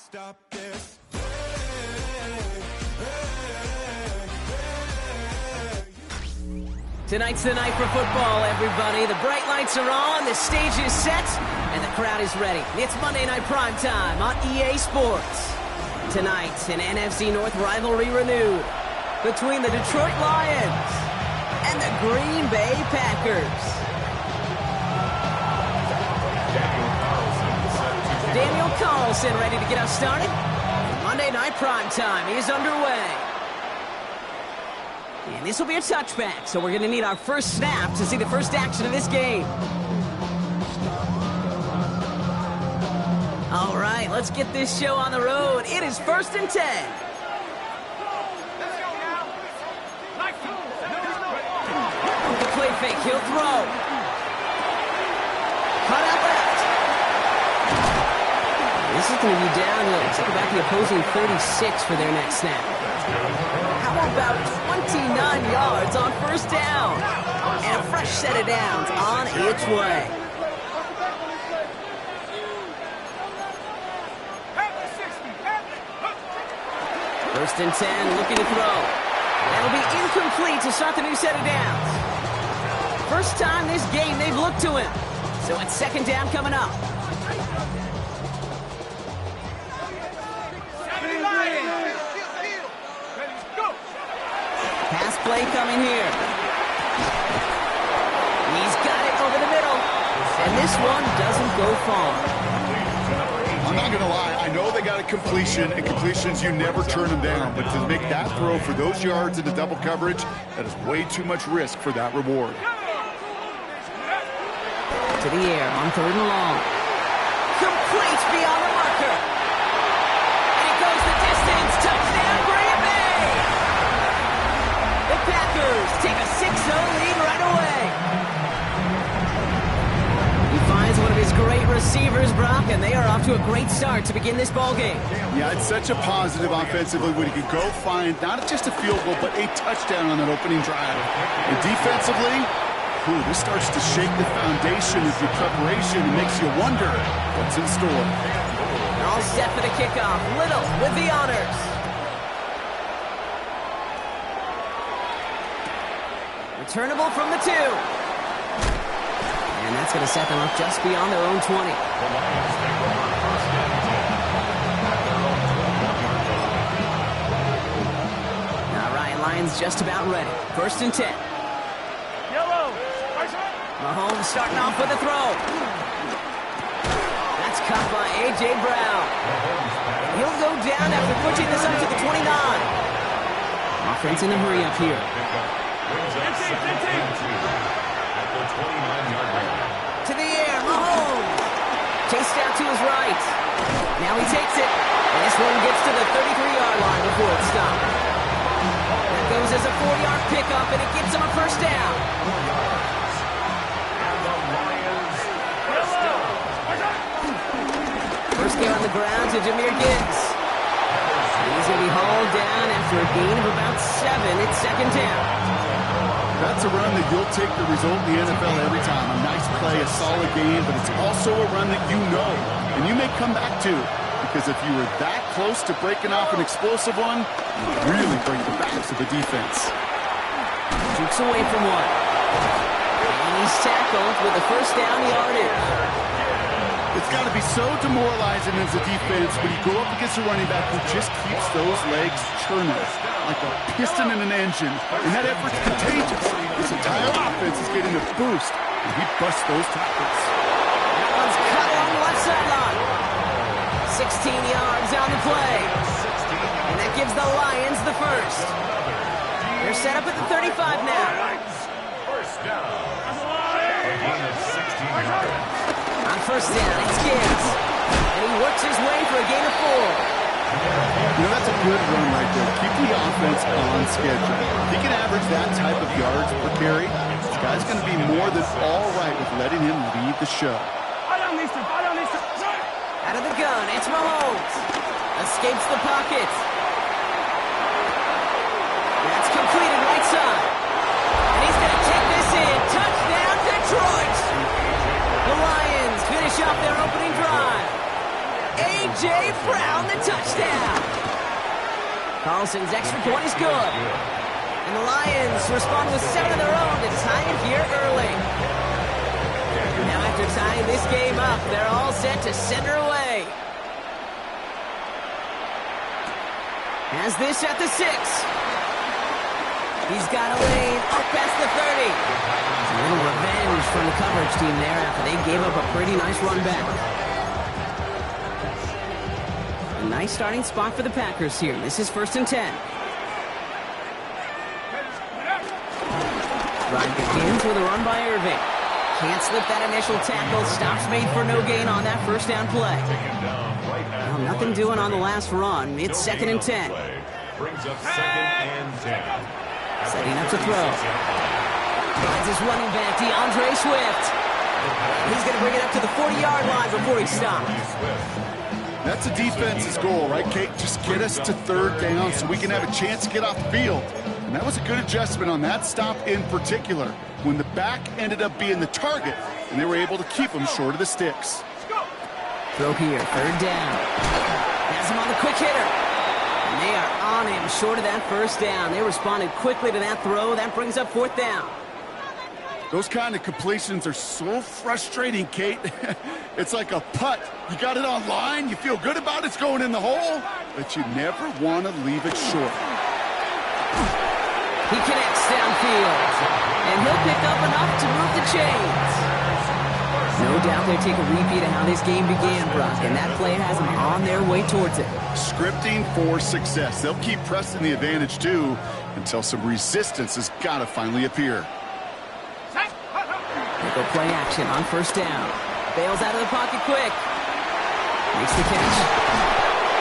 stop this. Tonight's the night for football, everybody. The bright lights are on, the stage is set, and the crowd is ready. It's Monday Night Primetime on EA Sports. Tonight, an NFC North rivalry renewed between the Detroit Lions and the Green Bay Packers. Daniel Carlson ready to get us started. Monday Night Primetime is underway. And this will be a touchback, so we're going to need our first snap to see the first action of this game. All right, let's get this show on the road. It is 1st and 10. The play fake, he'll throw. Cut out left. This is going to be down to about the opposing 36 for their next snap. How about 29 yards on first down? And a fresh set of downs on its way. First and 10, looking to throw. That'll be incomplete to start the new set of downs. First time this game they've looked to him. So it's second down coming up. Pass play coming here. He's got it over the middle. And this one doesn't go far. I'm not going to lie. I know they got a completion, and completions, you never turn them down. But to make that throw for those yards into double coverage, that is way too much risk for that reward. To the air on 3rd and long. Complete beyond the marker. And it goes the distance. Touchdown, Green Bay. The Packers take a 6-0 lead right away. He finds one of his great receivers, Brock, and they are off to a great start to begin this ball game. Yeah, it's such a positive offensively when he could go find not just a field goal, but a touchdown on that opening drive. And defensively, this starts to shake the foundation of your preparation and makes you wonder what's in store. All set for the kickoff. Little with the honors. Returnable from the 2. And that's going to set them up just beyond their own 20. All right, Lions just about ready. 1st and 10. Mahomes starting off with a throw. That's caught by A.J. Brown. He'll go down after pushing this up to the 29. Offense in a hurry up here. To the air, Mahomes. Chased out to his right. Now he takes it. And this one gets to the 33-yard line before it's stopped. That goes as a 4-yard pickup, and it gives him a first down. First game on the ground to Jahmyr Gibbs. He's going to be hauled down after a gain of about 7. It's second down. That's a run that you'll take the result in the NFL every time. A nice play, a solid game, but it's also a run that you know and you may come back to, because if you were that close to breaking off an explosive one, you really break the backs of the defense. Jukes away from one. And he's tackled with the first down yardage. It's got to be so demoralizing as a defense when you go up against a running back who just keeps those legs churning like a piston in an engine. And that effort's contagious. This entire offense is getting a boost, and he busts those tackles. That one's cut along the left sideline. 16 yards on the play. And that gives the Lions the first. They're set up at the 35 now. First down. A gain of 16 yards. On first down, it's Gibbs. And he works his way for a gain of 4. You know, that's a good run right there. Keep the offense on schedule. If he can average that type of yards per carry, this guy's going to be more than all right with letting him lead the show. Out of the gun, it's Mahomes. Escapes the pocket. That's completed right side. And he's going to kick this in. Touchdown, Detroit! The Lions finish off their opening drive. A.J. A.J. Brown, the touchdown. Carlson's extra point is good. And the Lions respond with 7 of their own to tie it here early. Now after tying this game up, they're all set to send her away. Has this at the 6. He's got a lane up past the 30. A little revenge from the coverage team there after they gave up a pretty nice run back. A nice starting spot for the Packers here. This is 1st and 10. Drive begins with a run by Irving. Can't slip that initial tackle. Stops made for no gain on that first down play. Well, nothing doing on the last run. It's 2nd and 10. Brings up 2nd and 10. Setting up to throw. Finds his running back, DeAndre Swift. He's going to bring it up to the 40-yard line before he stops. That's the defense's goal, right, Kate? Just get us to 3rd down so we can have a chance to get off the field. And that was a good adjustment on that stop in particular, when the back ended up being the target, and they were able to keep him short of the sticks. Throw here, 3rd down. Has him on the quick hitter. And they are on him short of that first down. They responded quickly to that throw. That brings up 4th down. Those kind of completions are so frustrating, Kate. It's like a putt. You got it on line, you feel good about it's going in the hole, but you never want to leave it short. He connects downfield, and he'll pick up enough to move the chains. No doubt they'll take a repeat of how this game began, Brock, and that play has them on their way towards it. Scripting for success. They'll keep pressing the advantage, too, until some resistance has got to finally appear. Nickel play action on 1st down. Bails out of the pocket quick. Makes the catch.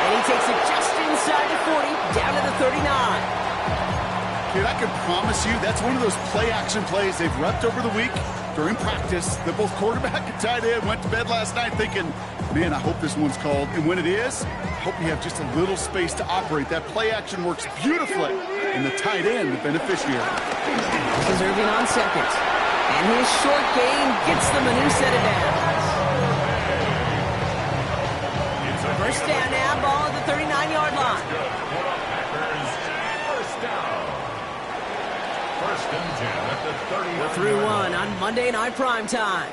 And he takes it just inside the 40, down to the 39. Kid, I can promise you that's one of those play-action plays they've repped over the week during practice. That both quarterback and tight end went to bed last night thinking, man, I hope this one's called. And when it is, I hope you have just a little space to operate. That play-action works beautifully, and the tight end, the beneficiary. This is Irving on 2nd. And his short gain gets them a new set of downs. 1st down now, ball at the 39-yard line. We're through 1 on Monday Night Primetime.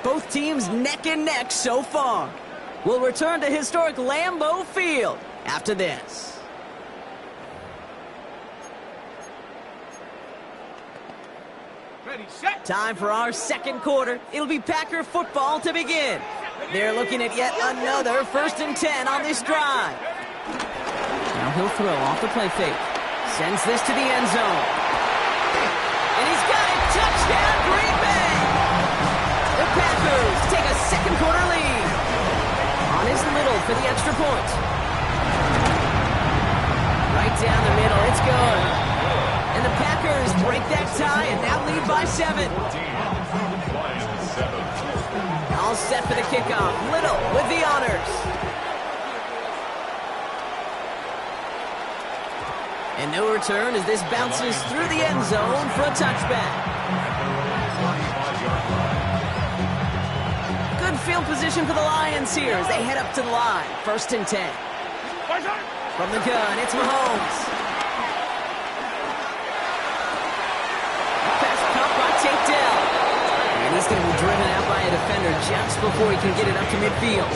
Both teams neck and neck so far. We'll return to historic Lambeau Field after this. Time for our 2nd quarter. It'll be Packer football to begin. They're looking at yet another 1st and 10 on this drive. Now he'll throw off the play fake. Sends this to the end zone. And he's got it. Touchdown, Green Bay. The Packers take a 2nd quarter lead. On his middle for the extra point. Right down the middle. It's good. And the Packers break that tie and now lead by 7. All set for the kickoff. Little with the honors. And no return as this bounces through the end zone for a touchback. Good field position for the Lions here as they head up to the line. 1st and 10. From the gun, it's Mahomes. And he's going to be driven out by a defender just before he can get it up to midfield.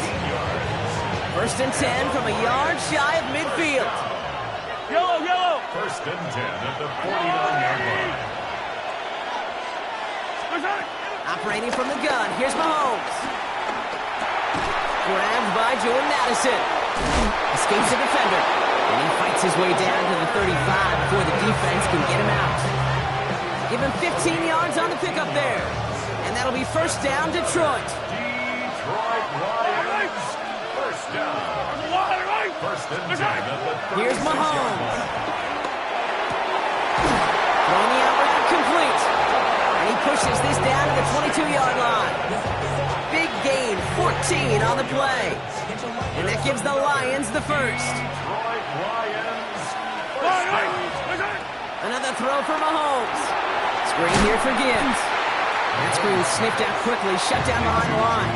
1st and 10 from a yard shy of midfield. Yellow. 1st and 10 at the 49-yard line. Operating from the gun, here's Mahomes. Grabbed by Jordan Addison. Escapes the defender. And he fights his way down to the 35 before the defense can get him out. Give him 15 yards on the pickup there. And that'll be 1st down, Detroit. Detroit Lions. 1st down. 1st and 10 at the 36-yard line. Here's Mahomes. Throwing the out route complete. And he pushes this down to the 22-yard line. Big gain, 14 on the play. And that gives the Lions the 1st. Detroit Lions. Another throw for Mahomes. Screen here for Gibbs. That screen sniffed out quickly, shut down behind the line.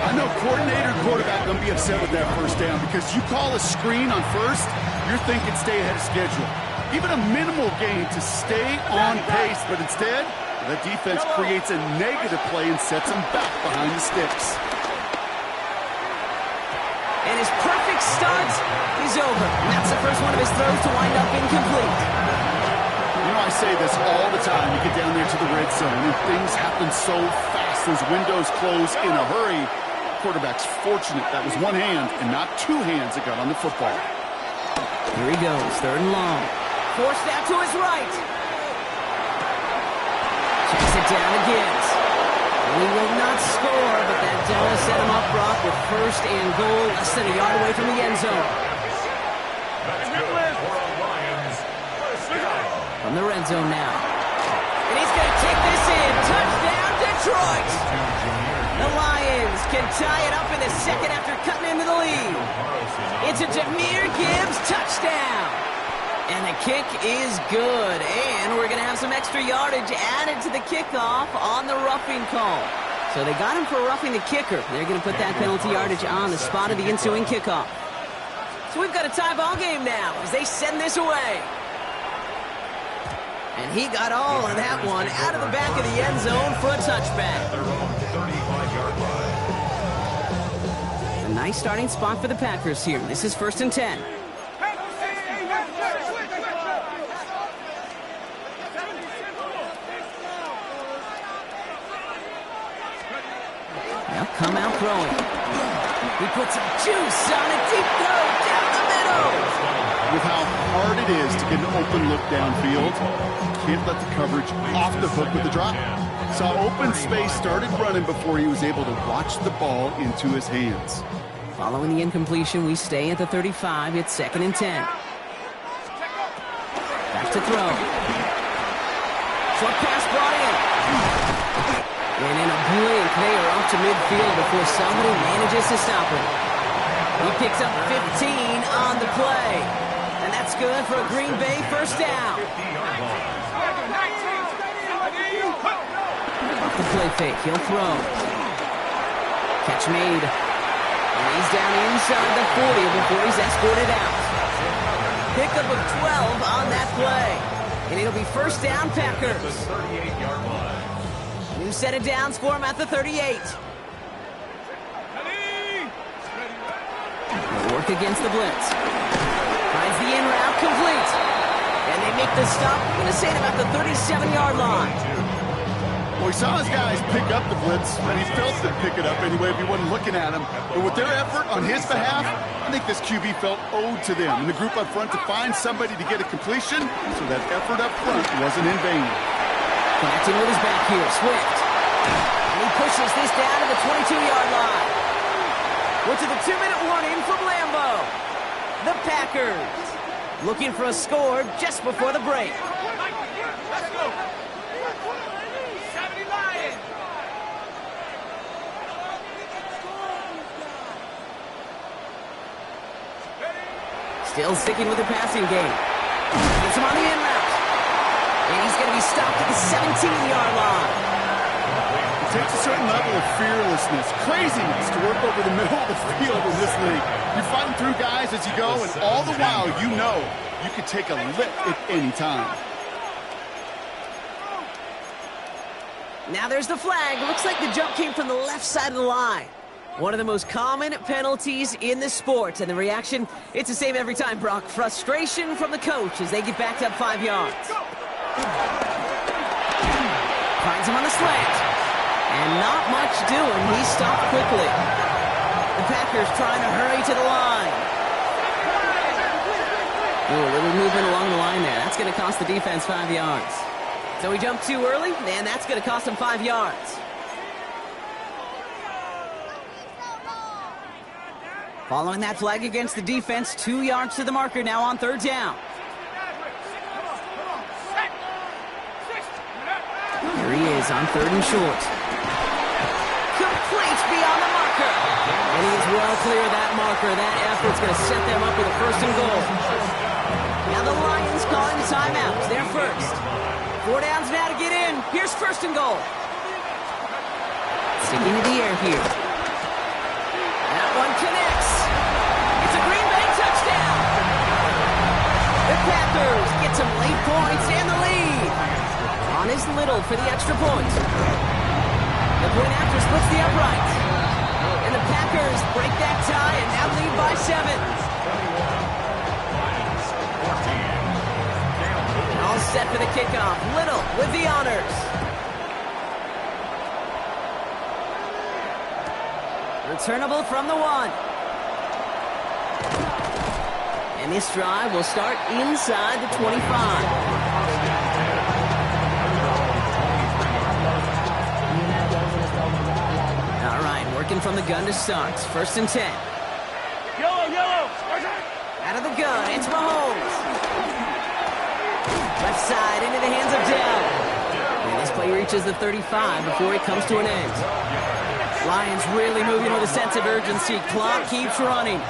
I know coordinator quarterback going to be upset with that first down because you call a screen on first, you're thinking stay ahead of schedule. Even a minimal gain to stay on pace, but instead, the defense creates a negative play and sets them back behind the sticks. And his perfect start is over. And that's the first one of his throws to wind up incomplete. You know, I say this all the time. You get down there to the red zone, and things happen so fast. Those windows close in a hurry. Quarterback's fortunate that was one hand and not two hands that got on the football. Here he goes, third and long. Forced out to his right. Checks it down again. He will not score, but that does set him up, Brock, with first and goal, less than a yard away from the end zone. That's good for the Lions. First down. From the red zone now. And he's going to take this in. Touchdown, Detroit! The Lions can tie it up in the second after cutting into the lead. It's a Jahmyr Gibbs touchdown. And the kick is good. And we're going to have some extra yardage added to the kickoff on the roughing call. So they got him for roughing the kicker. They're going to put that penalty yardage on the spot of the ensuing kickoff. So we've got a tie ball game now as they send this away. And he got all of that one out of the back of the end zone for a touchback. A nice starting spot for the Packers here. This is 1st and 10. They'll come out throwing. He puts some juice on a deep throw down the middle. With how hard it is to get an open look downfield, can't let the coverage off the hook with the drop. Saw open space, started running before he was able to watch the ball into his hands. Following the incompletion, we stay at the 35. It's 2nd and 10. Back to throw. Short pass brought in. And in a blink, they are off to midfield before somebody manages to stop him. He picks up 15 on the play. And that's good for a Green Bay first down. Off the play fake, he'll throw. Catch made. And he's down inside the 40 before he's escorted out. Pickup of 12 on that play. And it'll be first down, Packers. New set of downs for him at the 38. They'll work against the blitz. Finds the in route complete. And they make the stop. I'm going to say it about the 37-yard line. Well, he saw his guys pick up the blitz, and he felt them pick it up anyway if he wasn't looking at him. But with their effort on his behalf, I think this QB felt owed to them and the group up front to find somebody to get a completion, so that effort up front wasn't in vain. Connecting with his back here, Swift. And he pushes this down to the 22-yard line. We're to the 2-minute warning from Lambeau. The Packers looking for a score just before the break. Let's go. 70 Lions. Still sticking with the passing game. Gets him on the in route. And he's going to be stopped at the 17-yard line. It takes a certain level of fearlessness, craziness to work over the middle of the field in this league. You're fighting through guys as you go, and all the while you know you could take a lick at any time. Now there's the flag. Looks like the jump came from the left side of the line. One of the most common penalties in the sport. And the reaction, it's the same every time, Brock. Frustration from the coach as they get backed up 5 yards. Finds him on the slant. And not much doing. He stopped quickly. The Packers trying to hurry to the line. Ooh, a little movement along the line there. That's going to cost the defense 5 yards. So he jumped too early, and that's going to cost him 5 yards. Following that flag against the defense, 2 yards to the marker now on 3rd down. Here he is on 3rd and short. Complete beyond the marker. And he is well clear of that marker. That effort's going to set them up with a 1st and goal. Now the Lions calling the timeouts. They're first. 4 downs now to get in. Here's 1st and goal. Sticking to the air here. That one for the extra point. The point after splits the uprights. And the Packers break that tie and now lead by 7. All set for the kickoff. Little with the honors. Returnable from the 1. And this drive will start inside the 25. All right, working from the gun to start. 1st and 10. Yellow. Out of the gun, it's Mahomes. Left side into the hands of Dell. And this play reaches the 35 before it comes to an end. Lions really moving with a sense of urgency. Clock keeps running.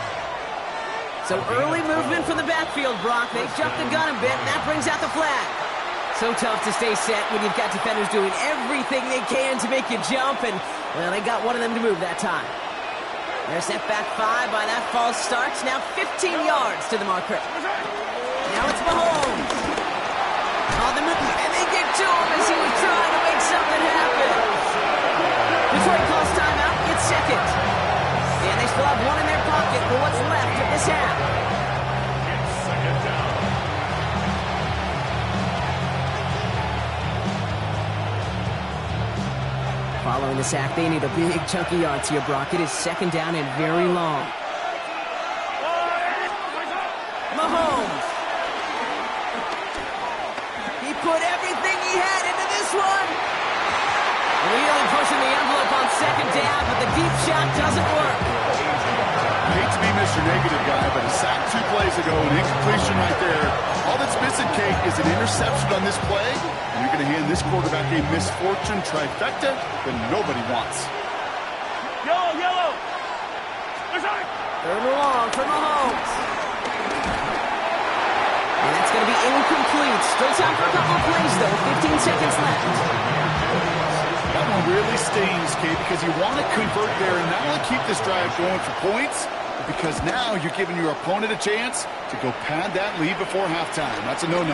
So early movement from the backfield, Brock. They jumped the gun a bit, and that brings out the flag. So tough to stay set when you've got defenders doing everything they can to make you jump, and, well, they got one of them to move that time. They're set back 5 by that false start. Now 15 yards to the marker. Now it's Mahomes. On the move, and they get to him as he was trying to make something happen. Detroit calls timeout. It's 2nd. And they still have one in their pocket for what's left of this half. It's 2nd down. Following the sack, they need a big chunky yards here, Brock. It is 2nd down and very long. Mahomes. He put everything he had into this one. Really pushing the envelope on 2nd down, but the deep shot doesn't work. I hate to be Mr. Negative guy, but a sack 2 plays ago, an incompletion right there. All that's missing, Kate, is an interception on this play. And you're going to hand this quarterback a misfortune trifecta that nobody wants. Yellow. 3rd and long for Mahomes. And that's going to be incomplete. Still time for a couple of plays, though. 15 seconds left. That one really stings, Kate, because you want to convert there and not only keep this drive going for points, but because now you're giving your opponent a chance to go pad that lead before halftime. That's a no-no.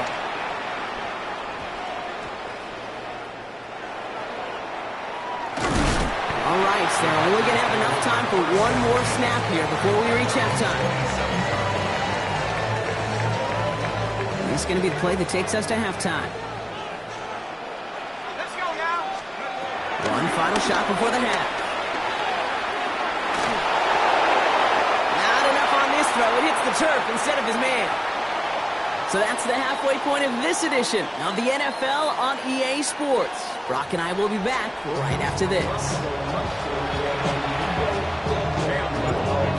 All right, so they're only going to have enough time for one more snap here before we reach halftime. This is going to be the play that takes us to halftime. Let's go now. One final shot before the half. Not enough on this throw. It hits the turf instead of his man. So that's the halfway point of this edition of the NFL on EA Sports. Brock and I will be back right after this.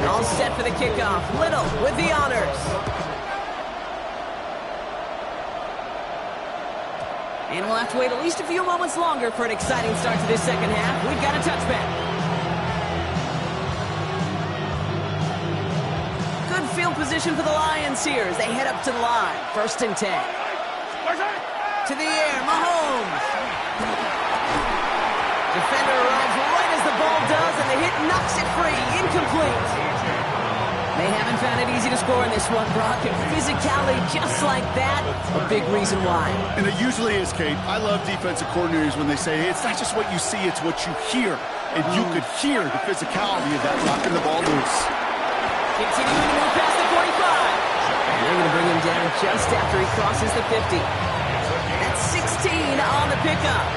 All set for the kickoff. Little with the honors. And we'll have to wait at least a few moments longer for an exciting start to this 2nd half. We've got a touchback. Good field position for the Lions here as they head up to the line. 1st and 10. To the air, Mahomes. Defender arrives right as the ball does, and the hit knocks it free. Incomplete. They haven't found it easy to score in this one, Brock, and physicality just like that, a big reason why. And it usually is, Kate. I love defensive coordinators when they say, hey, it's not just what you see, it's what you hear. And you could hear the physicality of that knocking the ball loose. Continuing to move past the 45. And they're going to bring him down just after he crosses the 50. That's 16 on the pickup.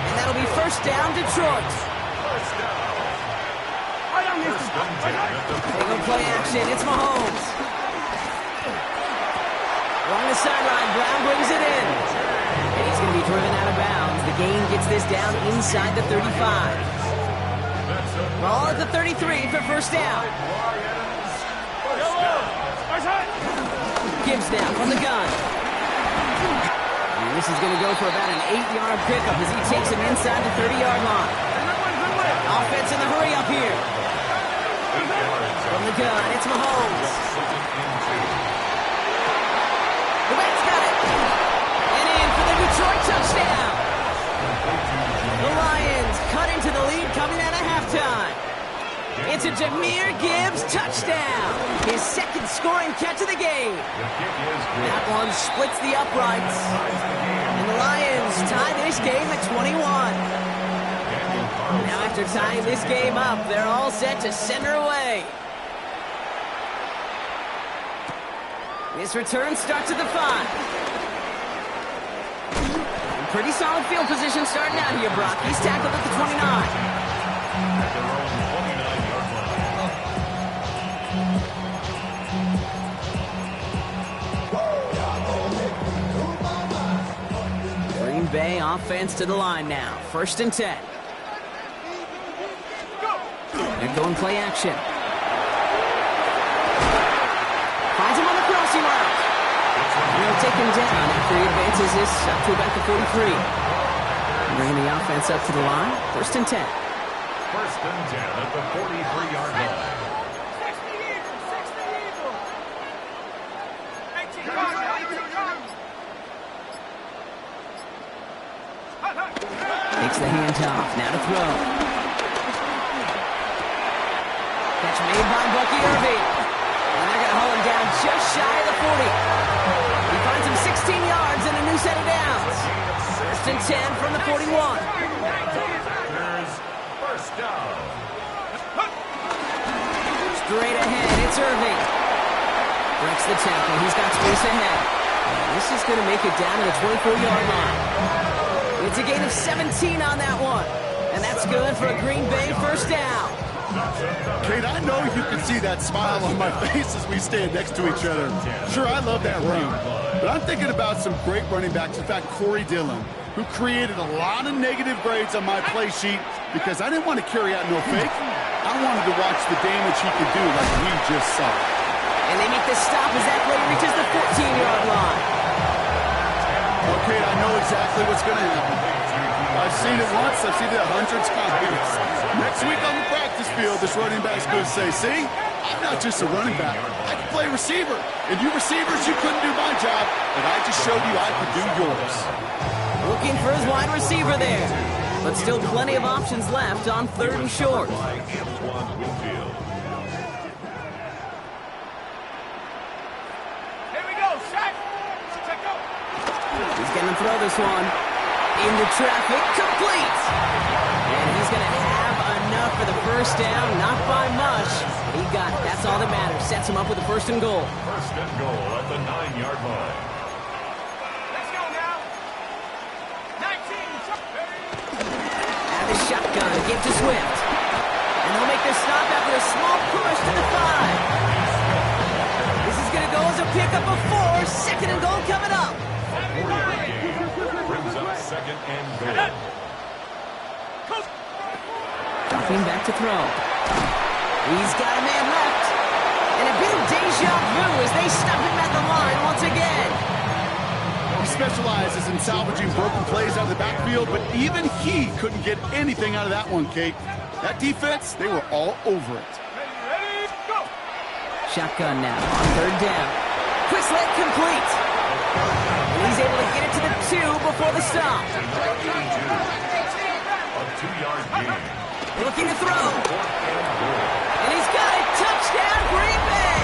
And that'll be 1st down, Detroit. They go play action. It's Mahomes. Along the sideline, Brown brings it in. And he's going to be driven out of bounds. The gain gets this down inside the 35. Ball at the 33 for 1st down. Gibbs now from the gun. And this is going to go for about an 8-yard pickup as he takes him inside the 30-yard line. Offense in the hurry up here. From the gun, it's Mahomes. The back's got it. And in for the Detroit touchdown. The Lions cut into the lead coming out of halftime. It's a Jahmyr Gibbs touchdown. His 2nd scoring catch of the game. That one splits the uprights. And And the Lions tie this game at 21. Now after tying this game up, they're all set to send her away. This return starts at the 5. Pretty solid field position starting out here, Brock. He's tackled at the 29. At their own 29-yard line. Green Bay offense to the line now. 1st and 10. They're going play action. Finds him on the crossing route. They'll take him down after he advances this up to about the 43. Bringing the offense up to the line. 1st and 10. 1st and 10 at the 43-yard line. Takes the handoff. Now to throw. Catch made by Bucky Irving. And they're going to hold him down just shy of the 40. He finds him 16 yards and a new set of downs. 1st and 10 from the 41. Here's 1st down. Straight ahead, it's Irving. Breaks the tackle. He's got space ahead. This is going to make it down to the 24-yard line. It's a gain of 17 on that one. And that's good for a Green Bay 1st down. Kate, I know you can see that smile on my face as we stand next to each other. Sure, I love that run. But I'm thinking about some great running backs. In fact, Corey Dillon, who created a lot of negative grades on my play sheet because I didn't want to carry out no fake. I wanted to watch the damage he could do like we just saw. And they make the stop as that play reaches the 14-yard line. Okay, I know exactly what's going to happen. I've seen it once, I've seen it hundreds of times. Next week on the practice field, this running back's going to say, see, I'm not just a running back. I can play receiver. And you receivers, you couldn't do my job, but I just showed you I could do yours. Looking for his wide receiver there. But still plenty of options left on 3rd and short. He's going to throw this one. Into traffic, complete. And he's going to have enough for the 1st down, not by much. He got it. That's all that matters. Sets him up with a 1st and goal. 1st and goal at the 9-yard line. Let's go now. 19. And the shotgun, a give to Swift. And they'll make this stop after a small push to the 5. This is going to go as a pickup of 4. 2nd and goal coming up. Brings up 2nd and goal. Dropping back to throw. He's got a man left. And a bit of deja vu as they stop him at the line once again. He specializes in salvaging broken plays out of the backfield, but even he couldn't get anything out of that one, Kate. That defense, they were all over it. Ready, go. Shotgun now on 3rd down. Quick slant complete. And he's able to get it to the 2 before the stop. A 2-yard gain. Looking to throw. 4th and goal. And he's got it. Touchdown, Green Bay.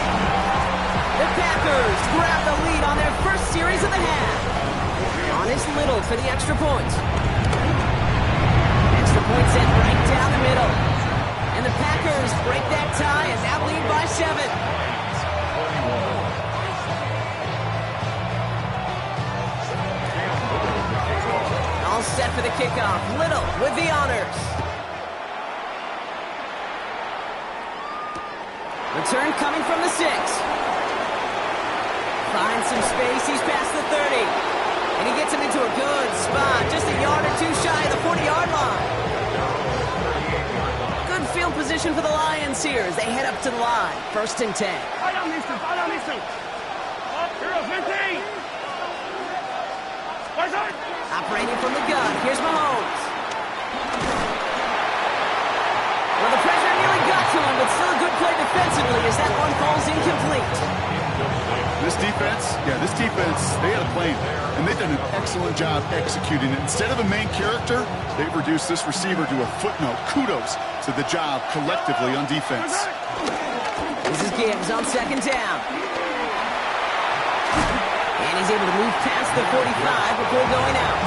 The Packers grab the lead on their first series of the half. On is Little for the extra point. Extra point sent right down the middle. And the Packers break that tie and now lead by 7. All set for the kickoff. Little with the honors. Return coming from the 6. Finds some space. He's past the 30. And he gets him into a good spot. Just a yard or 2 shy of the 40-yard line. Good field position for the Lions here as they head up to the line. 1st and 10. Operating from the gun. Here's Mahomes. Well, the pressure nearly got to him, but still a good play defensively as that one falls incomplete. This defense, they had a plan, and they've done an excellent job executing it. Instead of a main character, they've reduced this receiver to a footnote. Kudos to the job collectively on defense. This is Gibbs on 2nd down. And he's able to move past the 45 before going out.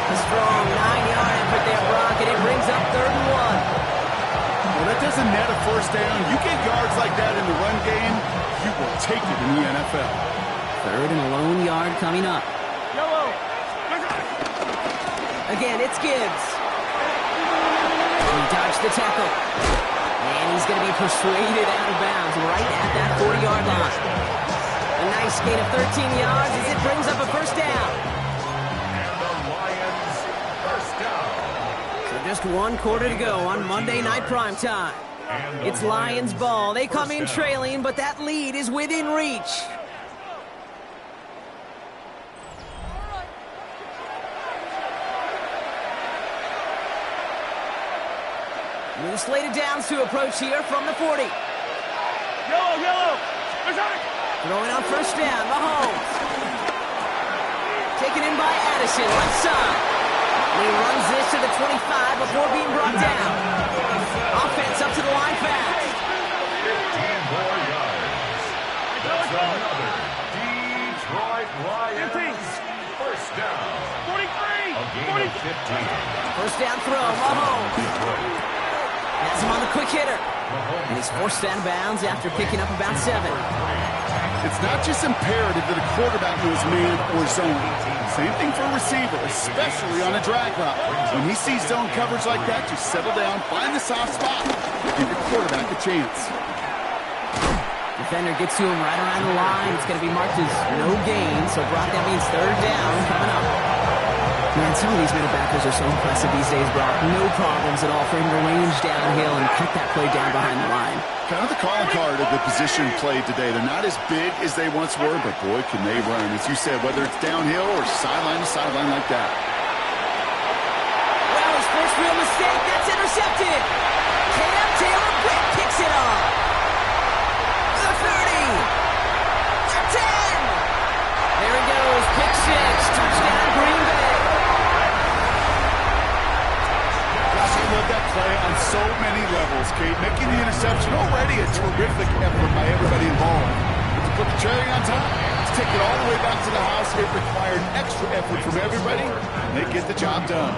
A strong 9-yard effort there, Brock, and it brings up 3rd and 1. Well, that doesn't net a first down. You get yards like that in the run game, you will take it in the NFL. 3rd and a lone yard coming up. Yellow. Again, it's Gibbs. He dodged the tackle. And he's going to be persuaded out of bounds right at that 40-yard line. A nice gain of 13 yards as it brings up a first down. And the Lions, first down. So just 1 quarter to go on Monday Night Primetime. It's Lions ball. They come in trailing, but that lead is within reach. With a slate of downs to approach here from the 40. Yellow, yellow. Throwing on first down, Mahomes. Taken in by Addison, left side. He runs this to the 25 before being brought down. Offense up to the line fast. 15 more yards. That's another Detroit Lions, first down. 43. A gain of 15. First down throw, Mahomes. Detroit. Has him on the quick hitter. And he's forced out of bounds after picking up about 7. It's not just imperative that a quarterback knows man or zone. Same thing for a receiver, especially on a drag route. When he sees zone coverage like that, just settle down, find the soft spot, give your quarterback a chance. Defender gets to him right around the line. It's going to be marked as no gain, so Brock, that means 3rd down coming up. Man, some of these middle backers are so impressive these days, Brock. No problems at all for him to range downhill and cut that play down behind the line. Kind of the calling card of the position played today. They're not as big as they once were, but boy, can they run. As you said, whether it's downhill or sideline to sideline like that. Well, his first real mistake, that's intercepted. Cam Taylor-Britt picks it off. The 30. The 10. There he goes, pick 6, touchdown Green Bay. I love that play on so many levels, Kate. Making the interception already a terrific effort by everybody involved. But to put the cherry on top, to take it all the way back to the house, it required extra effort from everybody, and they get the job done.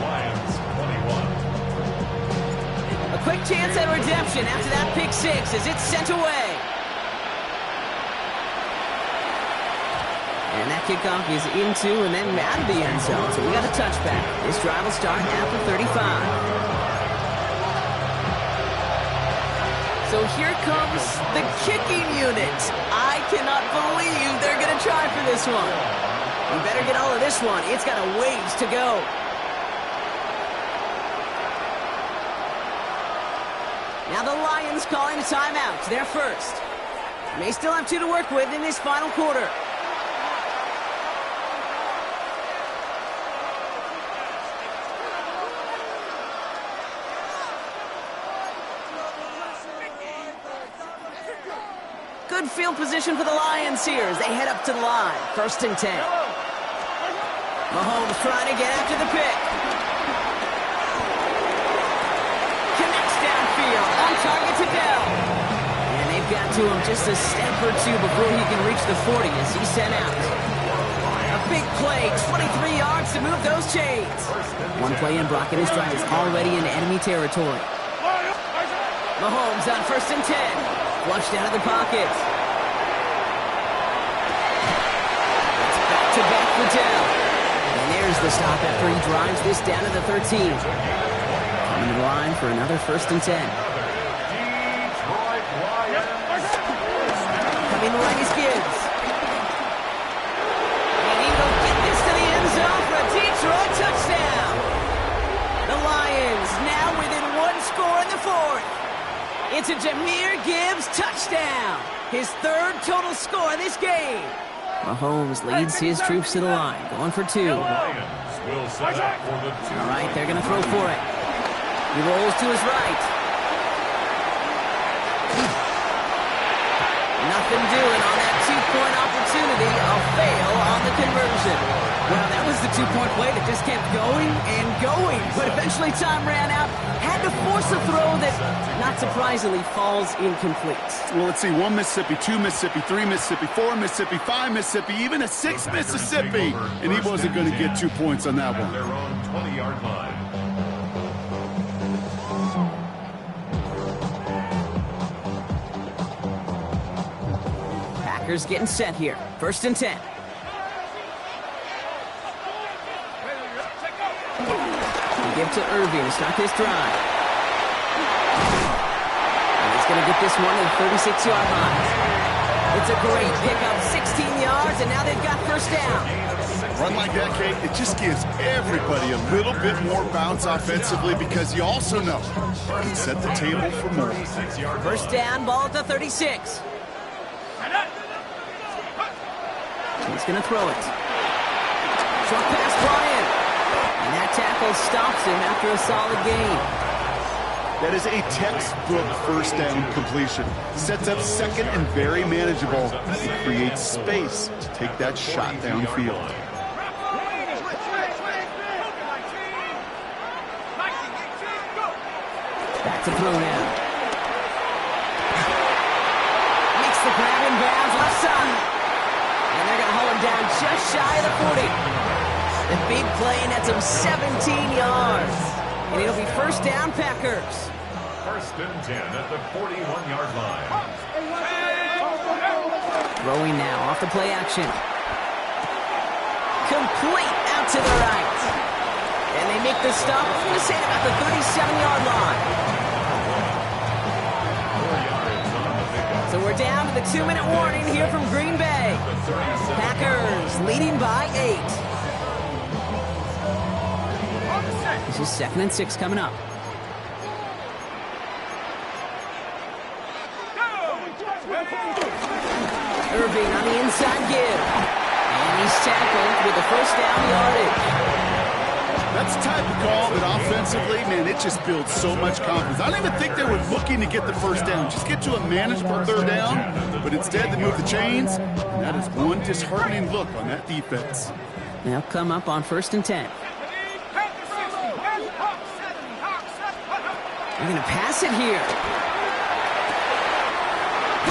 Lions, 21. A quick chance at redemption after that pick 6 as it's sent away. And that kickoff is into and then out of the end zone. So we got a touchback. This drive will start after 35. So here comes the kicking unit. I cannot believe they're going to try for this one. You better get all of this one. It's got a ways to go. Now the Lions calling a timeout. They're first. May still have 2 to work with in this final quarter. Good field position for the Lions here as they head up to the line. 1st and 10. Mahomes trying to get after the pick. Connects downfield. On target to Bell. And they've got to him just a step or 2 before he can reach the 40 as he's sent out. A big play. 23 yards to move those chains. One play in, Brock, and his drive is already in enemy territory. Mahomes on 1st and 10. Flushed out of the pocket. It's back-to-back for Dell. And there's the stop after he drives this down to the 13. Coming to the line for another 1st and 10. Detroit Lions. Coming right is Gibbs. And he will get this to the end zone for a Detroit touchdown. The Lions now within 1 score in the 4th. It's a Jahmyr Gibbs touchdown. His 3rd total score in this game. Mahomes leads his troops to the line, going for 2. Lions will set up for the 2. All right, they're going to throw for it. He rolls to his right. Nothing doing on that 2-point opportunity. A fail on the conversion. Well, that was the two-point play that just kept going and going, but eventually time ran out. Had to force a throw that, not surprisingly, falls incomplete. Well, let's see. 1 Mississippi, 2 Mississippi, 3 Mississippi, 4 Mississippi, 5 Mississippi, even a 6 Mississippi. And he wasn't going to get 2 points on that one. Their own 20-yard line. Packers getting set here. 1st and 10. Give to Irving to start this drive. And he's going to get this one to the 36-yard line. It's a great pickup, 16 yards, and now they've got 1st down. Run like that, Kate, it just gives everybody a little bit more bounce offensively because you also know you can set the table for more. 1st down, ball at the 36. He's going to throw it. Short pass brought in. And that tackle stops him after a solid gain. That is a textbook 1st down completion. Sets up 2nd and very manageable. It creates space to take that shot downfield. Back to throw now. Makes the grab in bounds, left side. And they're going to hold him down just shy of the 40. The big play nets him 17 yards. And it'll be 1st down, Packers. 1st and 10 at the 41-yard line. Throwing now off the play action. Complete out to the right. And they make the stop, I'm going to say about the 37-yard line. So we're down to the 2-minute warning here from Green Bay. Packers leading by 8. This is 2nd and 6 coming up. Irving on the inside give. And he's tackled with the 1st down yardage. That's the type of call that offensively, man, it just builds so much confidence. I don't even think they were looking to get the 1st down. Just get to a manageable 3rd down. But instead, they move the chains. And that is one disheartening look on that defense. They'll come up on 1st and 10. They're going to pass it here.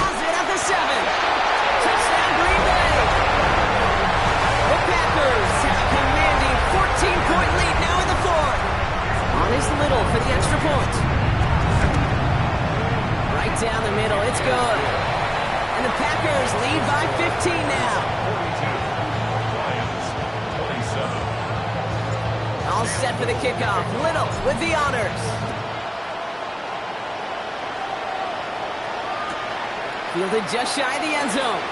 Has it at the 7. Touchdown, Green Bay. The Packers have a commanding 14-point lead now in the 4th. On is Little for the extra point. Right down the middle. It's good. And the Packers lead by 15 now. 42. Lions, 27. All set for the kickoff. Little with the honors. Fielded just shy of the end zone.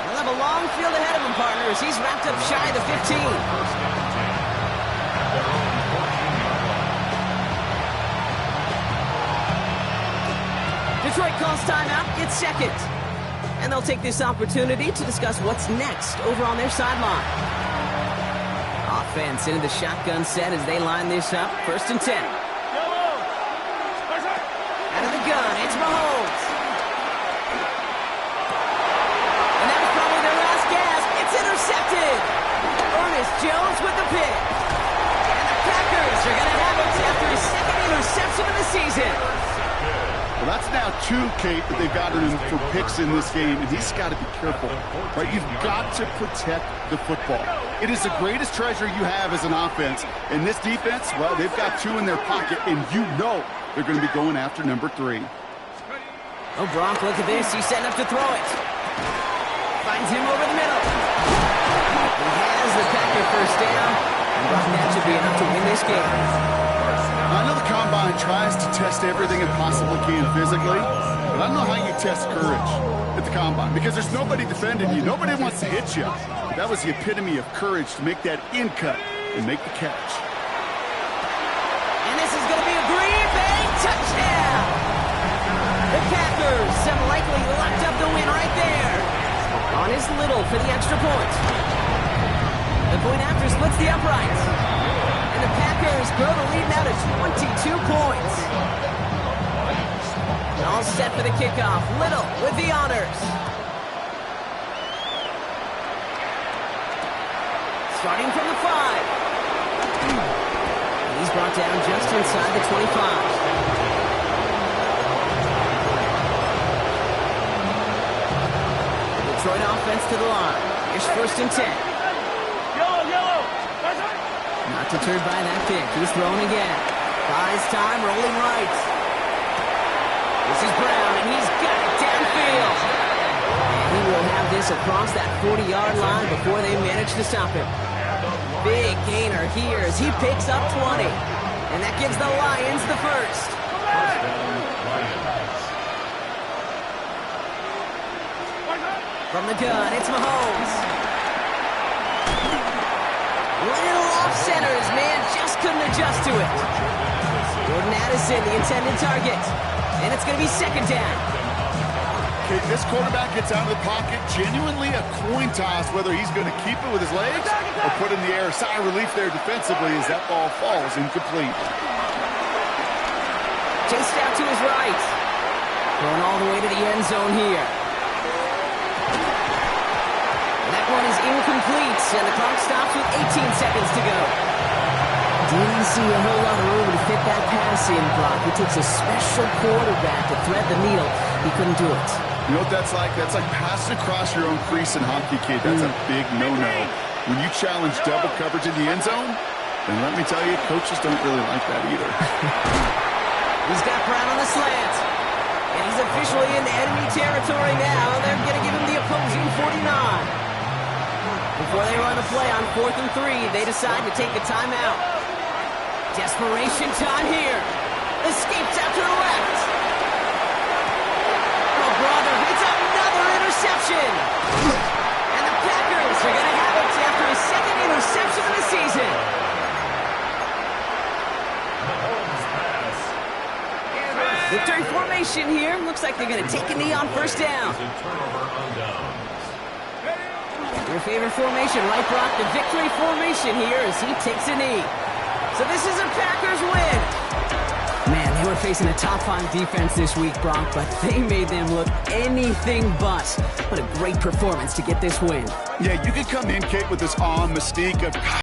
He'll have a long field ahead of him, partners. He's wrapped up shy of the 15. Detroit calls timeout. It's 2nd. And they'll take this opportunity to discuss what's next over on their sideline. Offense into the shotgun set as they line this up. 1st and 10. Gun. It's Mahomes. And that was probably their last gasp. It's intercepted. Ernest Jones with the pick. And the Packers are going to have it after his 2nd interception of the season. Well, that's now 2, Kate, that they've gotten him for picks in this game, and he's got to be careful. Right? You've got to protect the football. It is the greatest treasure you have as an offense. And this defense, well, they've got 2 in their pocket, and you know they're going to be going after number 3. Oh, Gronk, look at this. He's setting up to throw it. Finds him over the middle. He has the Packer 1st down. And that should be enough to win this game. I know the Combine tries to test everything it possibly can physically, but I don't know how you test courage at the Combine because there's nobody defending you. Nobody wants to hit you. But that was the epitome of courage to make that in cut and make the catch. And this is going to be a Green Bay touchdown. The Packers have likely locked up the win right there. On is Little for the extra point. The point after splits the uprights. And the Packers grow the lead now to 22 points. All set for the kickoff. Little with the honors. starting from the 5. And he's brought down just inside the 25. Detroit offense to the line. Here's 1st and 10. Yellow, yellow. Not deterred by that pick. He's throwing again. Buys time, rolling right. This is Brown, and he's got it downfield. And he will have this across that 40-yard line before they manage to stop him. Big gainer here as he picks up 20. And that gives the Lions the first. From the gun, it's Mahomes. Little off center, his man just couldn't adjust to it. Jordan Addison, the intended target. And it's going to be 2nd down. Okay, this quarterback gets out of the pocket, genuinely a coin toss whether he's going to keep it with his legs or put it in the air. Sigh of relief there defensively as that ball falls incomplete. Chased out to his right. Going all the way to the end zone here. That one is incomplete, and the clock stops with 18 seconds to go. Didn't see a whole lot of room to fit that pass in, Brock. It takes a special quarterback to thread the needle. He couldn't do it. You know what that's like? That's like passing across your own crease in hockey, kid. That's a big no-no. When you challenge double coverage in the end zone, then let me tell you, coaches don't really like that either. He's got Brown on the slant. And he's officially in enemy territory now. They're going to give him the opposing 49. Before they run a play on 4th and 3, they decide to take a timeout. Desperation time here. Escapes out to the left. Oh, brother, it's another interception. And the Packers are going to have it after his 2nd interception of the season. Victory formation here. Looks like they're going to take a knee on 1st down. Your favorite formation, right, Brock? The victory formation here as he takes a knee. So this is a Packers win. Man, they were facing a top 5 defense this week, Brock, but they made them look anything but. What a great performance to get this win. Yeah, you could come in, Kate, with this mystique of